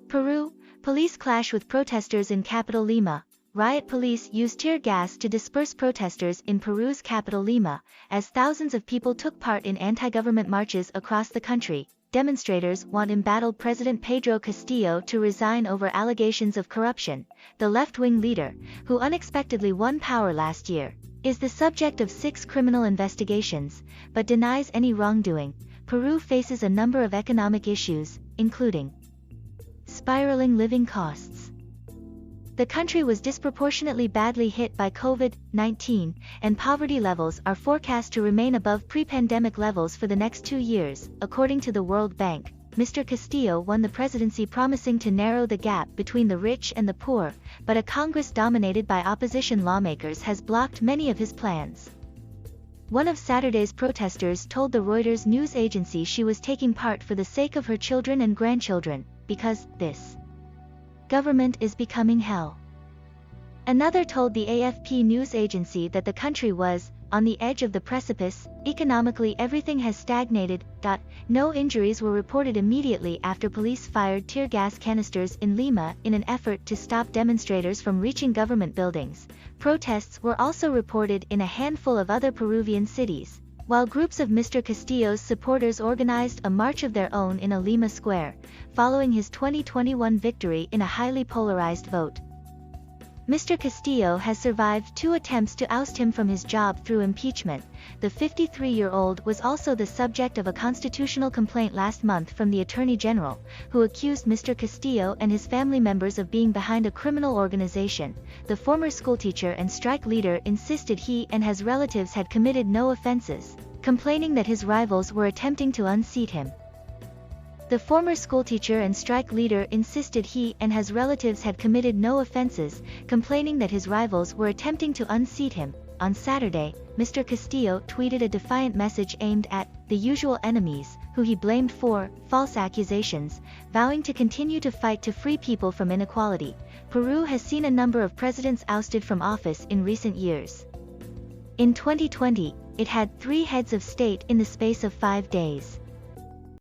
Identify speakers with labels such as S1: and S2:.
S1: Peru, police clash with protesters in capital Lima. Riot police used tear gas to disperse protesters in Peru's capital Lima, as thousands of people took part in anti-government marches across the country. Demonstrators want embattled President Pedro Castillo to resign over allegations of corruption. The left-wing leader, who unexpectedly won power last year, is the subject of 6 criminal investigations, but denies any wrongdoing. Peru faces a number of economic issues, including spiraling living costs. The country was disproportionately badly hit by COVID-19, and poverty levels are forecast to remain above pre-pandemic levels for the next 2 years, according to the World Bank. Mr. Castillo won the presidency promising to narrow the gap between the rich and the poor, but a Congress dominated by opposition lawmakers has blocked many of his plans. One of Saturday's protesters told the Reuters news agency she was taking part for the sake of her children and grandchildren, because this government is becoming hell. Another told the AFP news agency that the country was on the edge of the precipice. Economically, everything has stagnated. No injuries were reported immediately after police fired tear gas canisters in Lima in an effort to stop demonstrators from reaching government buildings. Protests were also reported in a handful of other Peruvian cities, while groups of Mr. Castillo's supporters organized a march of their own in a Lima square, following his 2021 victory in a highly polarized vote. Mr. Castillo has survived 2 attempts to oust him from his job through impeachment. The 53-year-old was also the subject of a constitutional complaint last month from the Attorney General, who accused Mr. Castillo and his family members of being behind a criminal organization. The former schoolteacher and strike leader insisted he and his relatives had committed no offenses, complaining that his rivals were attempting to unseat him. The former schoolteacher and strike leader insisted he and his relatives had committed no offenses, complaining that his rivals were attempting to unseat him. On Saturday, Mr. Castillo tweeted a defiant message aimed at the usual enemies, who he blamed for false accusations, vowing to continue to fight to free people from inequality. Peru has seen a number of presidents ousted from office in recent years. In 2020, it had 3 heads of state in the space of 5 days.